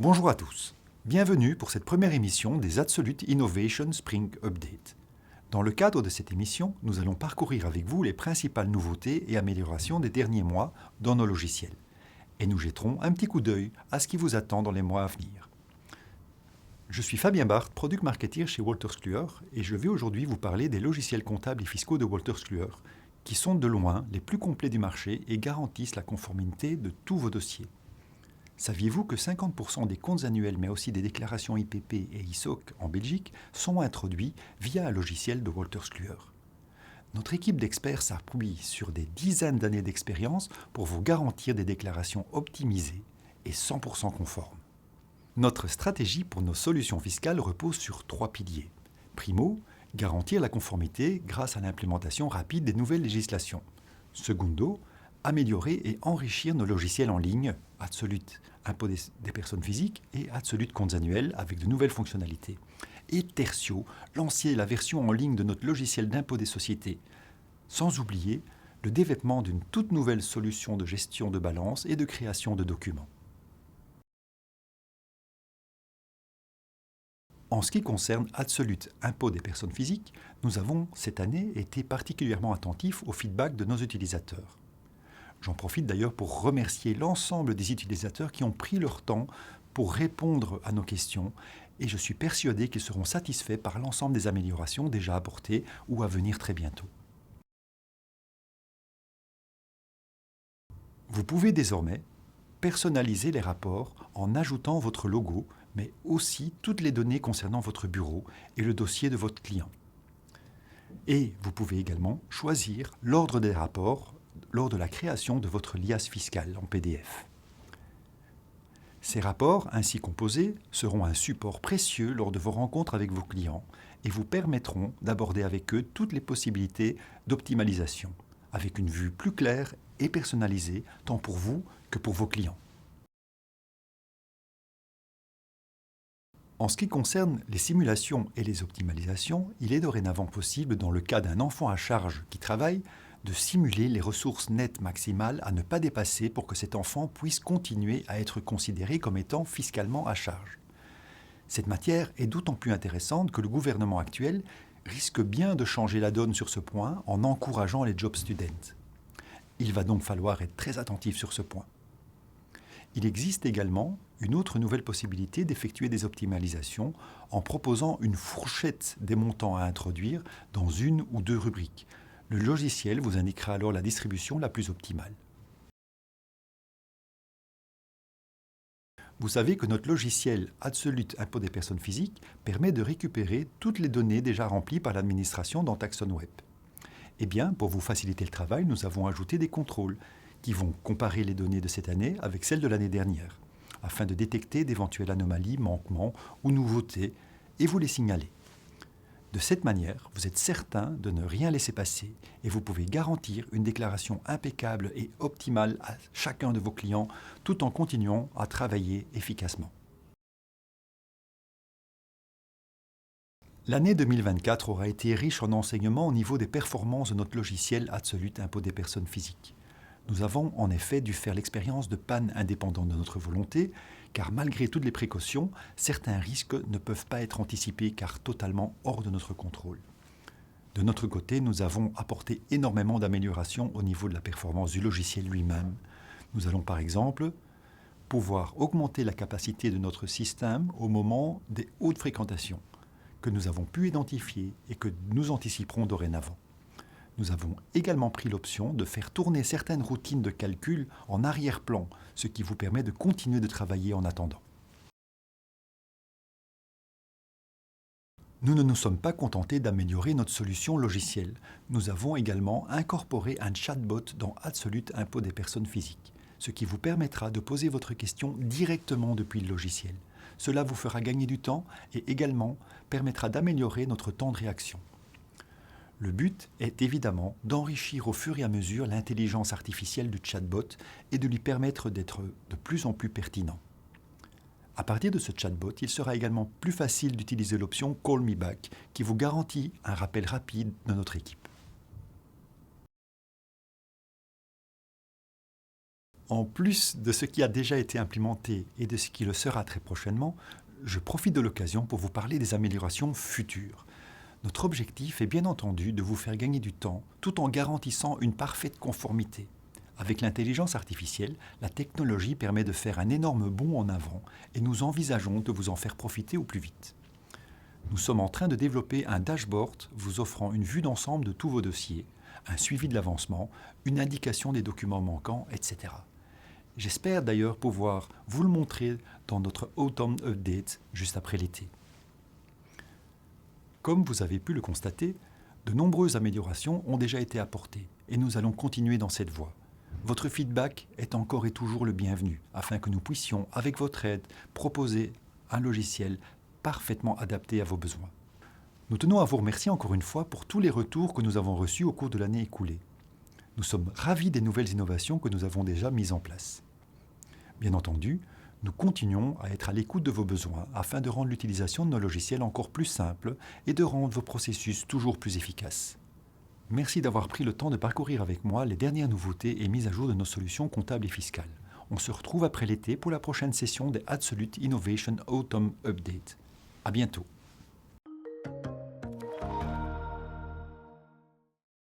Bonjour à tous. Bienvenue pour cette première émission des Absolute Innovation Spring Update. Dans le cadre de cette émission, nous allons parcourir avec vous les principales nouveautés et améliorations des derniers mois dans nos logiciels. Et nous jetterons un petit coup d'œil à ce qui vous attend dans les mois à venir. Je suis Fabien Barthes, Product Marketer chez Wolters Kluwer, et je vais aujourd'hui vous parler des logiciels comptables et fiscaux de Wolters Kluwer, qui sont de loin les plus complets du marché et garantissent la conformité de tous vos dossiers. Saviez-vous que 50% des comptes annuels, mais aussi des déclarations IPP et ISOC en Belgique, sont introduits via un logiciel de Wolters Kluwer? Notre équipe d'experts s'appuie sur des dizaines d'années d'expérience pour vous garantir des déclarations optimisées et 100% conformes. Notre stratégie pour nos solutions fiscales repose sur 3 piliers. Primo, garantir la conformité grâce à l'implémentation rapide des nouvelles législations. Secundo, améliorer et enrichir nos logiciels en ligne, Absolute Impôt des personnes physiques et Absolute Comptes annuels avec de nouvelles fonctionnalités. Et tertio, lancer la version en ligne de notre logiciel d'impôt des sociétés. Sans oublier le développement d'une toute nouvelle solution de gestion de balance et de création de documents. En ce qui concerne Absolute Impôt des personnes physiques, nous avons cette année été particulièrement attentifs au feedback de nos utilisateurs. J'en profite d'ailleurs pour remercier l'ensemble des utilisateurs qui ont pris leur temps pour répondre à nos questions et je suis persuadé qu'ils seront satisfaits par l'ensemble des améliorations déjà apportées ou à venir très bientôt. Vous pouvez désormais personnaliser les rapports en ajoutant votre logo, mais aussi toutes les données concernant votre bureau et le dossier de votre client. Et vous pouvez également choisir l'ordre des rapports lors de la création de votre liasse fiscale en PDF. Ces rapports, ainsi composés, seront un support précieux lors de vos rencontres avec vos clients et vous permettront d'aborder avec eux toutes les possibilités d'optimalisation, avec une vue plus claire et personnalisée, tant pour vous que pour vos clients. En ce qui concerne les simulations et les optimalisations, il est dorénavant possible, dans le cas d'un enfant à charge qui travaille, de simuler les ressources nettes maximales à ne pas dépasser pour que cet enfant puisse continuer à être considéré comme étant fiscalement à charge. Cette matière est d'autant plus intéressante que le gouvernement actuel risque bien de changer la donne sur ce point en encourageant les job students. Il va donc falloir être très attentif sur ce point. Il existe également une autre nouvelle possibilité d'effectuer des optimalisations en proposant une fourchette des montants à introduire dans une ou deux rubriques. Le logiciel vous indiquera alors la distribution la plus optimale. Vous savez que notre logiciel Absolute Impôt des personnes physiques permet de récupérer toutes les données déjà remplies par l'administration dans TaxonWeb. Eh bien, pour vous faciliter le travail, nous avons ajouté des contrôles qui vont comparer les données de cette année avec celles de l'année dernière, afin de détecter d'éventuelles anomalies, manquements ou nouveautés et vous les signaler. De cette manière, vous êtes certain de ne rien laisser passer et vous pouvez garantir une déclaration impeccable et optimale à chacun de vos clients tout en continuant à travailler efficacement. L'année 2024 aura été riche en enseignements au niveau des performances de notre logiciel Absolute Impôt des personnes physiques. Nous avons en effet dû faire l'expérience de pannes indépendantes de notre volonté, car malgré toutes les précautions, certains risques ne peuvent pas être anticipés car totalement hors de notre contrôle. De notre côté, nous avons apporté énormément d'améliorations au niveau de la performance du logiciel lui-même. Nous allons par exemple pouvoir augmenter la capacité de notre système au moment des hautes fréquentations, que nous avons pu identifier et que nous anticiperons dorénavant. Nous avons également pris l'option de faire tourner certaines routines de calcul en arrière-plan, ce qui vous permet de continuer de travailler en attendant. Nous ne nous sommes pas contentés d'améliorer notre solution logicielle. Nous avons également incorporé un chatbot dans Absolute Impôt des personnes physiques, ce qui vous permettra de poser votre question directement depuis le logiciel. Cela vous fera gagner du temps et également permettra d'améliorer notre temps de réaction. Le but est évidemment d'enrichir au fur et à mesure l'intelligence artificielle du chatbot et de lui permettre d'être de plus en plus pertinent. À partir de ce chatbot, il sera également plus facile d'utiliser l'option Call Me Back qui vous garantit un rappel rapide de notre équipe. En plus de ce qui a déjà été implémenté et de ce qui le sera très prochainement, je profite de l'occasion pour vous parler des améliorations futures. Notre objectif est bien entendu de vous faire gagner du temps tout en garantissant une parfaite conformité. Avec l'intelligence artificielle, la technologie permet de faire un énorme bond en avant et nous envisageons de vous en faire profiter au plus vite. Nous sommes en train de développer un dashboard vous offrant une vue d'ensemble de tous vos dossiers, un suivi de l'avancement, une indication des documents manquants, etc. J'espère d'ailleurs pouvoir vous le montrer dans notre Autumn Update juste après l'été. Comme vous avez pu le constater, de nombreuses améliorations ont déjà été apportées et nous allons continuer dans cette voie. Votre feedback est encore et toujours le bienvenu afin que nous puissions, avec votre aide, proposer un logiciel parfaitement adapté à vos besoins. Nous tenons à vous remercier encore une fois pour tous les retours que nous avons reçus au cours de l'année écoulée. Nous sommes ravis des nouvelles innovations que nous avons déjà mises en place. Bien entendu, nous continuons à être à l'écoute de vos besoins afin de rendre l'utilisation de nos logiciels encore plus simple et de rendre vos processus toujours plus efficaces. Merci d'avoir pris le temps de parcourir avec moi les dernières nouveautés et mises à jour de nos solutions comptables et fiscales. On se retrouve après l'été pour la prochaine session des Absolute Innovation Autumn Update. À bientôt.